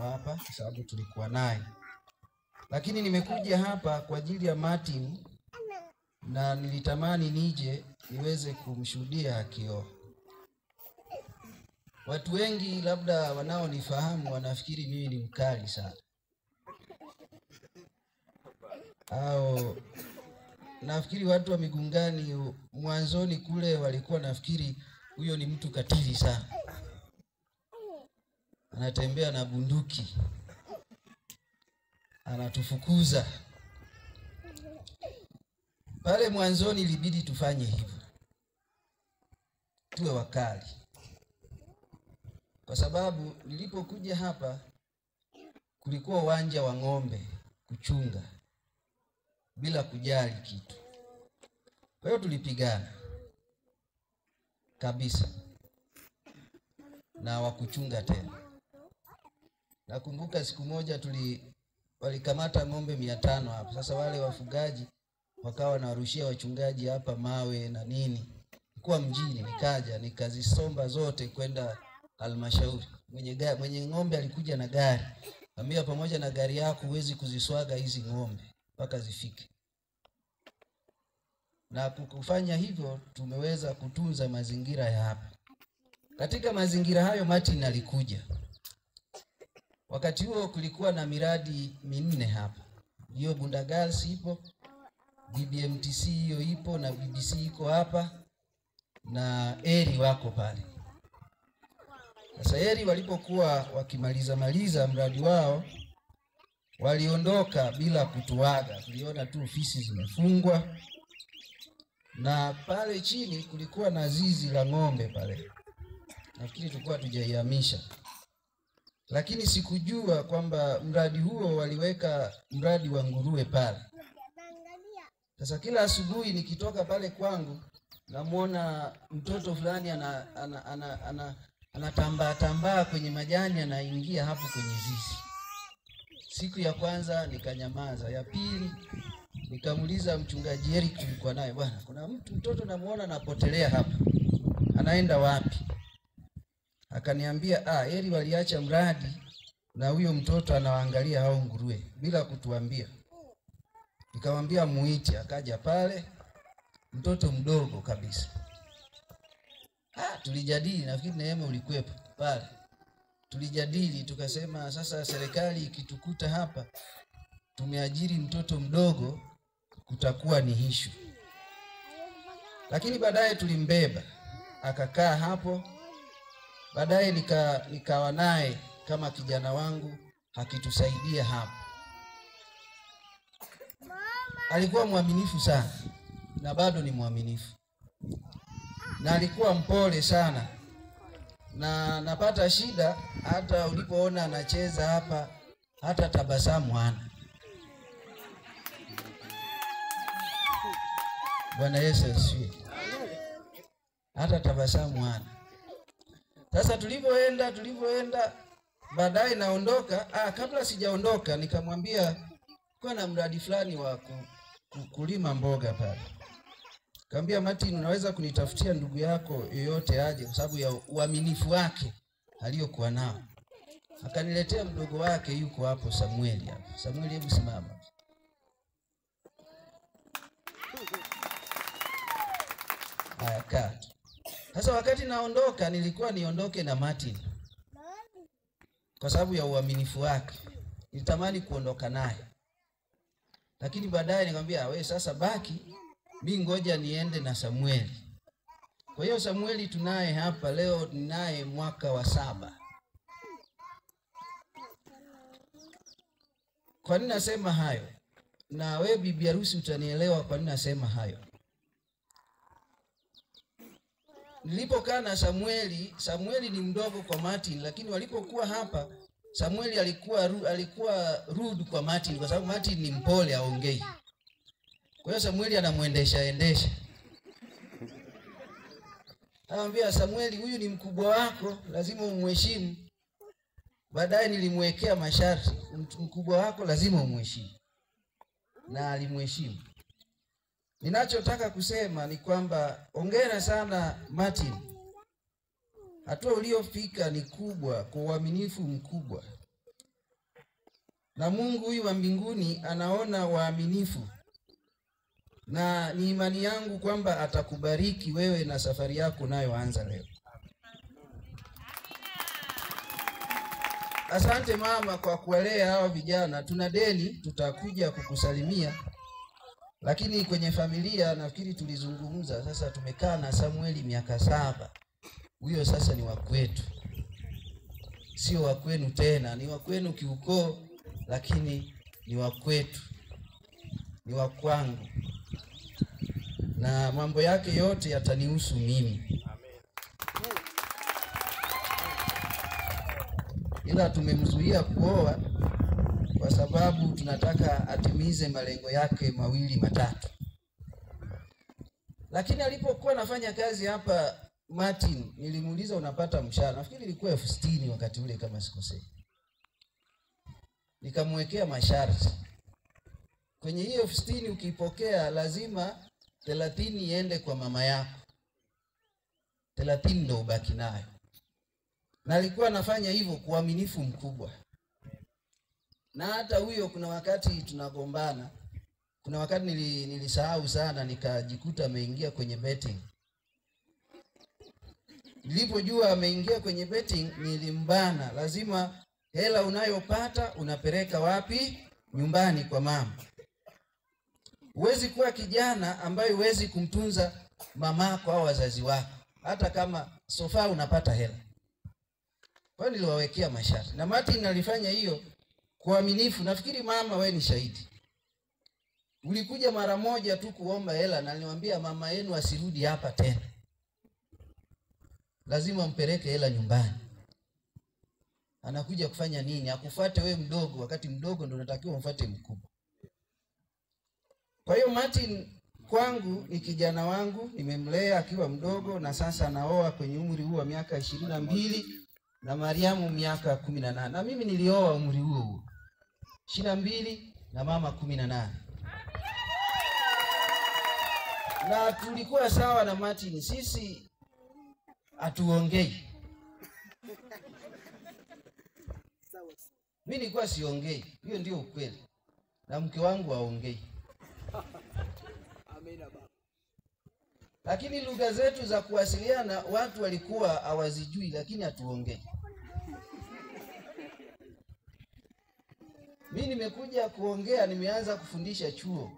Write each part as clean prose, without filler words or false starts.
hapa kwa sababu tulikuwa naye. Lakini nimekuja hapa kwa ajili ya Martin na nilitamani nije niweze kumshuhudia akioa. Watu wengi labda wanaonifahamu wanafikiri mimi ni mkali sana, au nafikiri watu wa Migungani mwanzoni kule walikuwa nafikiri huyo ni mtu katili sana, anatembea na bunduki, anatufukuza. Pale mwanzoni ilibidi tufanye hivyo, tuwe wakali, kwa sababu nilipokuja hapa kulikuwa uwanja wa ng'ombe kuchunga bila kujali kitu. Kwa hiyo tulipigana kabisa na wakuchunga tena. Nakumbuka siku moja walikamata ng'ombe 500 hapa. Sasa wale wafugaji wakawa wanarushia wachungaji hapa mawe na nini. Nilikuwa mjini, nikaja nikazisomba zote kwenda halmashauri. Mwenye ng'ombe alikuja na gari. Ambia pamoja na gari yako huwezi kuziswaga hizi ng'ombe mpaka zifike. Na kufanya hivyo tumeweza kutunza mazingira ya hapa. Katika mazingira hayo Martin alikuja. Wakati huo kulikuwa na miradi 4 hapa. Hiyo Bunda Girls ipo, BBMTC hiyo ipo, na BBC iko hapa, na Eri wako pale. Sasa Eri walipokuwa wakimaliza mradi wao, waliondoka bila kutuaga. Tuliona tu ofisi zimefungwa, na pale chini kulikuwa na zizi la ng'ombe pale. Nafikiri tulikuwa tujaihamisha. Lakini sikujua kwamba mradi huo waliweka mradi wa nguruwe pale. Sasa kila asubuhi nikitoka pale kwangu namuona mtoto fulani anatambaa kwenye majani, anaingia hapo kwenye zizi. Siku ya kwanza nikanyamaza, ya pili nikamuuliza mchungaji Eric tulikuwa naye, bwana, kuna mtoto namuona anapotelea hapa, anaenda wapi? Akaniambia Eri waliacha mradi na huyo mtoto anawaangalia hao nguruwe bila kutuambia. Nikamwambia muite, akaja pale, mtoto mdogo kabisa. Tulijadili, nafikiri Neema ulikuwepo pale. Tulijadili tukasema sasa serikali ikitukuta hapa tumeajiri mtoto mdogo kutakuwa ni issue. Lakini baadaye tulimbeba akakaa hapo. Baadaye nikawa naye kama kijana wangu akitusaidia hapo. Alikuwa mwaminifu sana na bado ni mwaminifu. Na alikuwa mpole sana. Na napata shida hata ulipoona anacheza hapa hata tabasamu hana. Bwana Yesu asifiwe. Hata tabasamu hana. Sasa tulivyoenda baadaye naondoka, kabla sijaondoka nikamwambia kwa na mradi fulani wa kulima mboga pale. Kaambia Martin, unaweza kunitafutia ndugu yako yoyote aje, kwa sababu ya uaminifu wake aliyokuwa nao. Akaniletea mdogo wake yuko hapo, Samueli hapo. Samueli, hebu simama. Kaa. Sasa wakati naondoka nilikuwa niondoke na Martin kwa sababu ya uaminifu wake. Nilitamani kuondoka naye. Lakini baadaye nikamwambia wewe sasa baki, mimi ngoja niende na Samueli. Kwa hiyo Samueli tunaye hapa leo, ninaye mwaka wa 7. Kwa nini nasema hayo? Na wewe bibi harusi utanielewa kwa nini nasema hayo. Nilipokaa na Samueli ni mdogo kwa Martin, lakini walipokuwa hapa Samueli alikuwa rude kwa Martin kwa sababu Martin ni mpole, haongei. Kwa hiyo Samueli anamuendesha. Anamwambia Samueli, huyu ni mkubwa wako, lazima umheshimu. Baadaye nilimwekea masharti, mkubwa wako lazima umheshimu. Na alimheshimu. Ninachotaka kusema ni kwamba hongera sana Martin. Hatua uliofika ni kubwa, kwa uaminifu mkubwa. na Mungu huyu wa mbinguni anaona waaminifu, na ni imani yangu kwamba atakubariki wewe na safari yako unayoanza leo. Asante mama kwa kuwalea hao vijana. Tuna deni, tutakuja kukusalimia, lakini kwenye familia nafikiri tulizungumza. Sasa tumekaa na Samueli miaka 7. Huyo sasa ni wa kwetu, sio wa kwenu tena. Ni wa kwenu kiukoo, lakini ni wa kwetu, ni wa kwangu, na mambo yake yote yatanihusu mimi. Ila tumemzuia kuoa kwa sababu tunataka atimize malengo yake 2 matatu. Lakini alipokuwa nafanya kazi hapa Martin, nilimuuliza unapata mshahara? Nafikiri ilikuwa 60,000 wakati ule kama sikosei. Nikamwekea masharti. Kwenye hiyo 60,000 ukipokea lazima 30 iende kwa mama yako. 30 ndio ubaki nayo. Na alikuwa anafanya hivyo kwa uaminifu mkubwa. Na hata huyo kuna wakati tunagombana. Kuna wakati nilisahau sana, nikajikuta ameingia kwenye betting. Nilipojua ameingia kwenye betting nilimbana, lazima hela unayopata unapeleka wapi? Nyumbani kwa mama. Huwezi kuwa kijana ambaye huwezi kumtunza mamako au wazazi wako, hata kama sofa unapata hela. Kwa hiyo niliwawekea masharti. Na Martin alifanya hiyo kwa uaminifu. Nafikiri mama wewe ni shahidi. Ulikuja mara moja tu kuomba hela na nilimwambia mama yenu asirudi hapa tena. Lazima mpeleke hela nyumbani. Anakuja kufanya nini? Akufuate wewe mdogo, wakati mdogo ndio unatakiwa umfuate mkubwa. Kwa hiyo Martin kwangu ni kijana wangu, nimemlea akiwa mdogo, na sasa anaoa kwenye umri huu wa miaka 22 na Mariamu miaka 18. Na mimi nilioa umri huo 22 na mama 18. Na tulikuwa sawa na Martin, sisi hatuongei. Mimi nilikuwa siongei, hiyo ndio ukweli. Na mke wangu haongei. Lakini lugha zetu za kuwasiliana watu walikuwa hawazijui, lakini hatuongei. Mimi nimekuja kuongea, nimeanza kufundisha chuo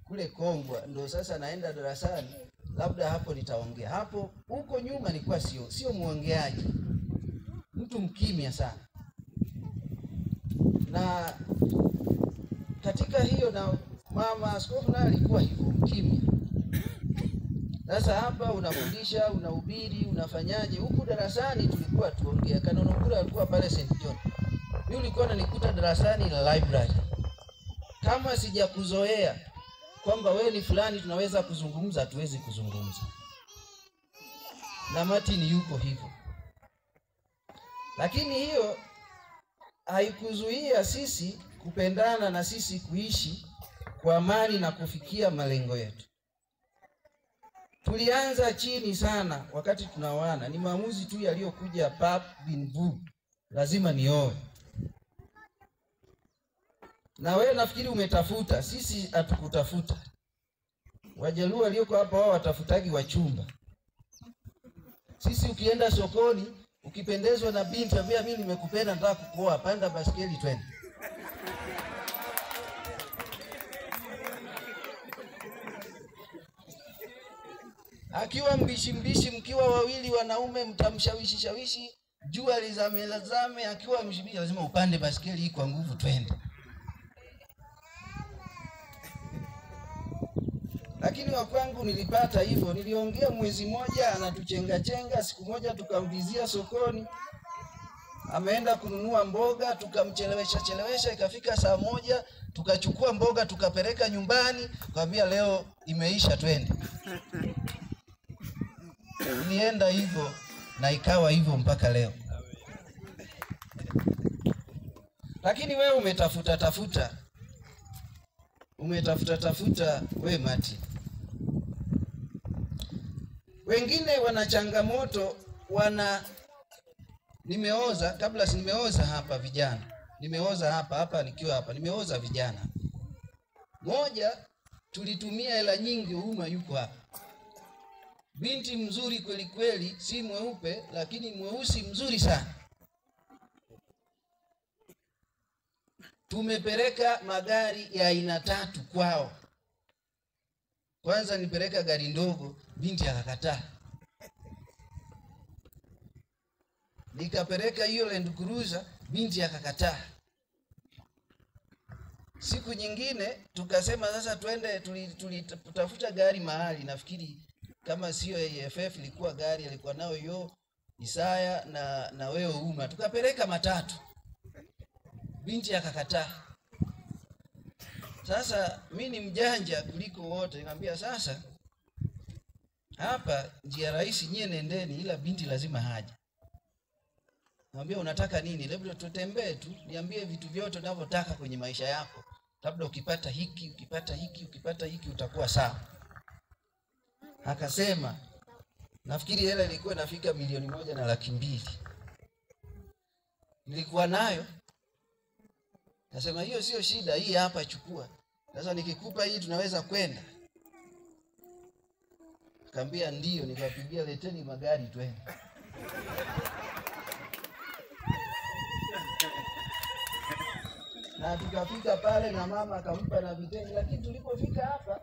kule Kongwa, ndio sasa naenda darasani, labda hapo nitaongea. Hapo huko nyuma nilikuwa sio muongeaji. Mtu mkimya sana. Na katika hiyo na mama askofu naye alikuwa hivyo mkimya. Sasa hapa unafundisha, unahubiri, unafanyaje? Huku darasani tulikuwa tuongea. Kanonokura alikuwa pale St. John. Mimi nilikuwa nanikuta darasani la library. Kama sijakuzoea kwamba wewe ni fulani tunaweza kuzungumza, hatuwezi kuzungumza. Na Martin yuko hivyo. Lakini hiyo haikuzuia sisi kupendana na sisi kuishi kwa amani na kufikia malengo yetu. Tulianza chini sana wakati tunaoana. Ni maamuzi tu yaliyokuja pap bin bu. Lazima nioe. Na wewe nafikiri umetafuta, sisi hatukutafuta. Wajaluo walioko hapa wao watafutaji wachumba. Sisi ukienda sokoni, ukipendezwa na binti, ambia mimi nimekupenda nataka kukuoa, panda baskeli twende. Akiwa mbishi mkiwa wawili wanaume mtamshawishi, jua lizame, akiwa mbishi lazima upande baskeli hii kwa nguvu twende. Lakini wa kwangu nilipata hivyo, niliongea mwezi mmoja anatuchenga, siku moja tukamvizia sokoni. Ameenda kununua mboga, tukamchelewesha, ikafika saa 1, tukachukua mboga tukapeleka nyumbani, kwambia leo imeisha twende. Nienda hivyo na ikawa hivyo mpaka leo. Lakini wewe umetafuta we Martin. Wengine wana changamoto, nimeoza kabla nimeoza hapa vijana. nimeoza hapa nikiwa hapa, nimeoza vijana. Moja, tulitumia hela nyingi, Uma yuko hapa. Binti mzuri kweli kweli, si mweupe lakini mweusi mzuri sana. Tumepeleka magari ya aina 3 kwao. Kwanza nipeleka gari ndogo, binti akakataa. Nikapeleka hiyo Land Cruiser, binti akakataa. Siku nyingine tukasema sasa twende, tulitafuta gari mahali, nafikiri kama sio AFF ilikuwa gari alikuwa nao hiyo Isaya na wewe Uma, tukapeleka matatu. Binti akakataa. Sasa mimi ni mjanja kuliko wote, nikamwambia sasa hapa njia rahisi, nyie nendeni, ila binti lazima haja. Niambia unataka nini? Labda tutembee tu, niambie vitu vyote unavyotaka kwenye maisha yako. Labda ukipata hiki, ukipata hiki utakuwa sawa. Akasema nafikiri hela ilikuwa inafika 1,200,000. Nilikuwa nayo. Nasema hiyo sio shida, hii hapa chukua. Sasa nikikupa hii tunaweza kwenda. Akamwambia ndio, nikapigia leteni magari twende. Na tukafika pale na mama akampa na vitenge, lakini tulipofika hapa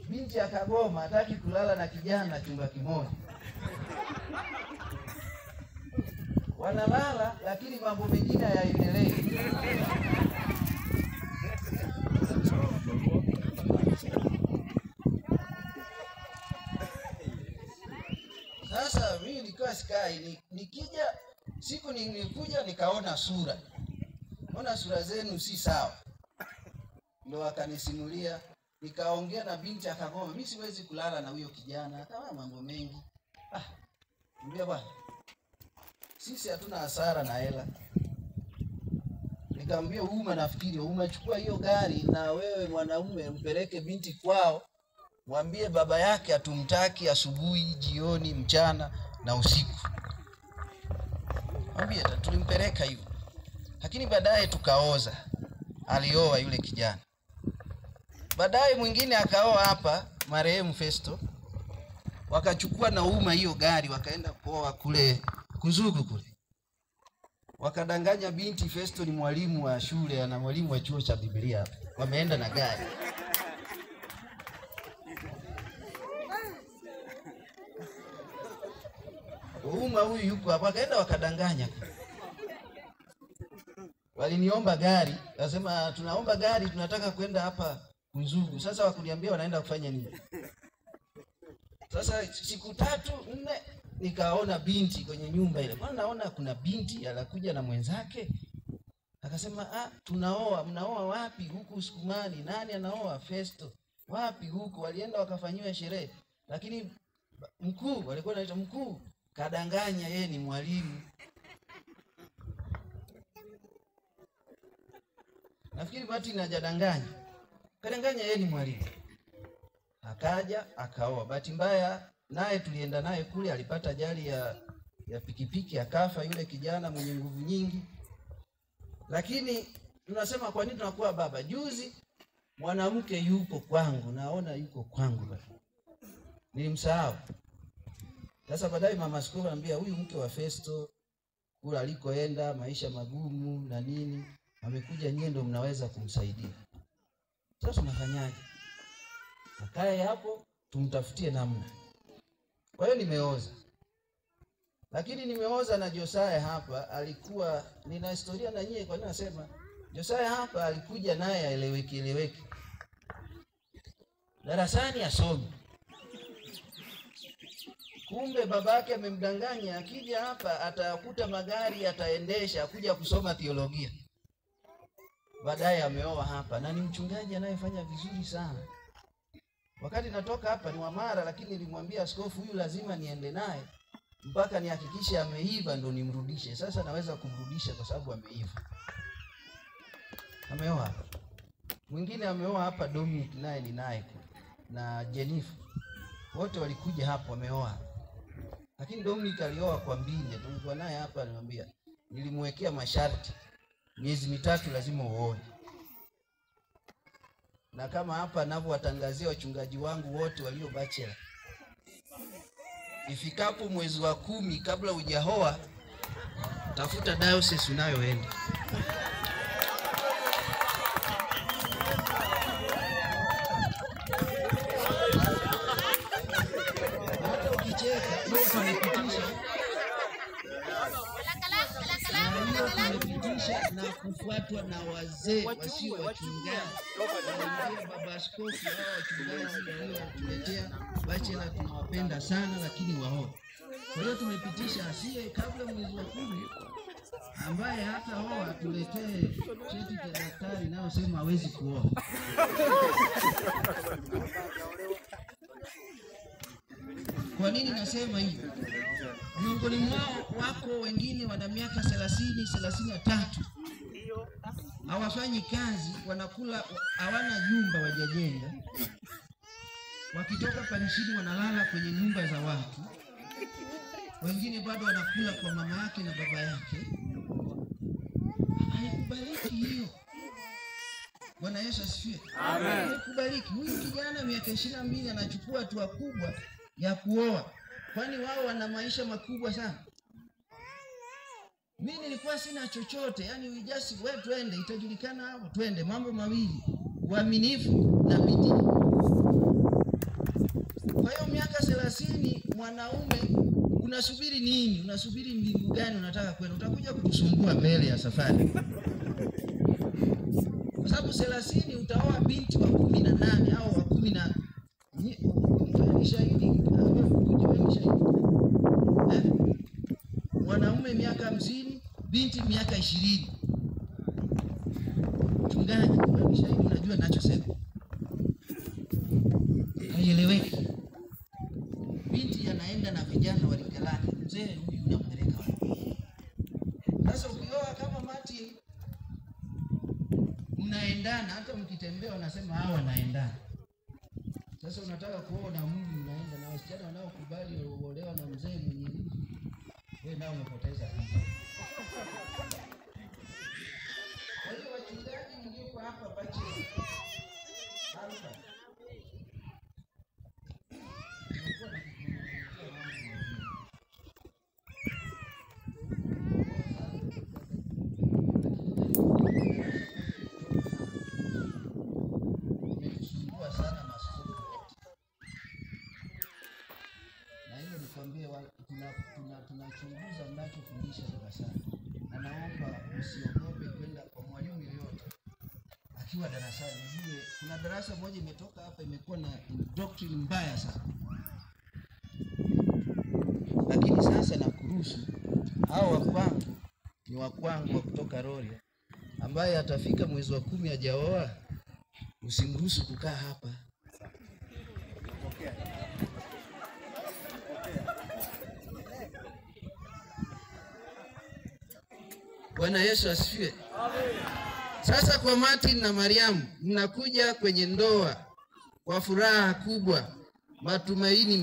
binti akagoma, hataki kulala na kijana chumba kimoja. Wanalala lakini mambo mengine hayaendelei. Sasa mimi nilikuwa sikai, nikija siku nilikuja nikaona sura. Ona sura zenu si sawa. Ndio akanisimulia, nikaongea na binti akagoma, mimi siwezi kulala na huyo kijana, kama mambo mengi. Niambia bwana, sisi hatuna hasara na hela. Nikamwambia Uma, nafikiri Uma, chukua hiyo gari na wewe mwanaume mpeleke binti kwao. Mwambie baba yake atumtaki asubuhi, jioni, mchana na usiku. Mwambie tulimpeleka hivyo. Lakini baadaye tukaoza. Alioa yule kijana. Baadaye mwingine akaoa hapa, marehemu Festo. Wakachukua na Uma hiyo gari wakaenda kuoa kule Kuzugu kule. Wakadanganya binti Festo ni mwalimu wa shule na mwalimu wa chuo cha Biblia hapa. Wameenda na gari. Uma huyu yuko hapa, wakaenda wakadanganya. Waliniomba gari, nasema tunaomba gari, tunataka kwenda hapa Kuzugu. Sasa wakuniambia wanaenda kufanya nini? Sasa siku 3-4 nikaona binti kwenye nyumba ile. Mbona naona kuna binti anakuja na mwenzake? Akasema tunaoa. Mnaoa wapi? Huku Sukumani. Nani anaoa? Festo. Wapi? Huku. Walienda wakafanyiwa sherehe. Lakini mkuu, walikuwa wanaita mkuu, kadanganya yeye ni mwalimu. Nafikiri Martin hajadanganya. Kadanganya yeye ni mwalimu. Akaja akaoa. Bahati mbaya naye tulienda naye kule, alipata ajali ya pikipiki akafa yule kijana mwenye nguvu nyingi. Lakini tunasema kwa nini tunakuwa baba? Juzi mwanamke yuko kwangu, naona yuko kwangu baba. Nilimsahau. Sasa baadaye mama askofu anambia huyu mke wa Festo kula alikoenda, maisha magumu na nini, amekuja nyie ndio mnaweza kumsaidia. Sasa tunafanyaje? Akae hapo tumtafutie namna. Kwa hiyo nimeoza. Lakini nimeoza na Josaya hapa, alikuwa nina historia na nyie, kwa nini nasema Josaya hapa alikuja naye aeleweke. Darasani asome. Kumbe babake amemdanganya, akija hapa atakuta magari, ataendesha kuja kusoma teolojia. Baadaye ameoa hapa na ni mchungaji anayefanya vizuri sana. Wakati natoka hapa ni wa Mara, lakini nilimwambia askofu huyu lazima niende naye mpaka nihakikishe ameiva ndo nimrudishe. Sasa naweza kumrudisha kwa sababu ameiva. Ameoa hapa. Mwingine ameoa hapa, Dominic naye ni naye na Jennifer. Wote walikuja hapo wameoa. Lakini Dominic alioa kwa Mbinje, tulikuwa naye hapa, nilimwambia nilimwekea masharti. miezi mitatu lazima uoe. Na kama hapa ninavyowatangazia wachungaji wangu wote walio bachelor, ifikapo mwezi wa 10 kabla hujaoa, tafuta diocese unayoenda. Hata ukicheka tumepitisha na kufuatwa na wazee wasio wachungaji. Baba askofu hao wachungaji waliotuletea bachelor tunawapenda sana, lakini waoe. Kwa hiyo tumepitisha asiye kabla mwezi wa 10, ambaye hata oa tuletee cheti cha daktari nao sema hawezi kuoa. Kwa nini nasema hivi? Miongoni mwao wako wengine wana miaka 30, 33. Hawafanyi kazi, wanakula, hawana nyumba wajajenga. Wakitoka parishini wanalala kwenye nyumba za watu. Wengine bado wanakula kwa mama yake na baba yake. Haikubaliki hiyo. Bwana Yesu asifiwe. Amen. Haikubaliki. Huyu kijana miaka 22 anachukua hatua kubwa ya kuoa. Kwani wao wana maisha makubwa sana. Mimi nilikuwa sina chochote, yani we just wewe twende, itajulikana hapo, twende. Mambo mawili, uaminifu na bidii. Kwa hiyo miaka 30 mwanaume unasubiri nini? Unasubiri mbingu gani unataka kwenda? Utakuja kutusumbua mbele ya safari. Kwa sababu 30 utaoa binti wa 18 au wa 10 na shahidi. Mwanaume miaka 50, binti miaka 20. Mchungaji, shahidi, unajua ninachosema. Haieleweki. Binti anaenda na vijana wa rika lake. Mzee huyu unampeleka wapi? Sasa ukioa kama Martin mnaendana, hata mkitembea wanasema hawa wanaendana. Sasa unataka kuoa na Mungu unaenda na wasichana wanaokubali kuolewa na mzee mwenye wewe nao umepoteza kitu. Kwa hiyo wachungaji mlioko hapa bachelor hapa tunachunguza mnachofundisha darasani. Na naomba msiogope kwenda kwa mwalimu yoyote akiwa darasani. Vile kuna darasa moja imetoka hapa imekuwa na doctrine mbaya sana. Lakini sasa nakuruhusu hao wakwangu ni wakwangu wa kutoka Rorya, ambaye atafika mwezi wa 10 hajaoa, usimruhusu kukaa hapa. Bwana Yesu asifiwe. Amen. Sasa kwa Martin na Mariamu mnakuja kwenye ndoa kwa furaha kubwa, matumaini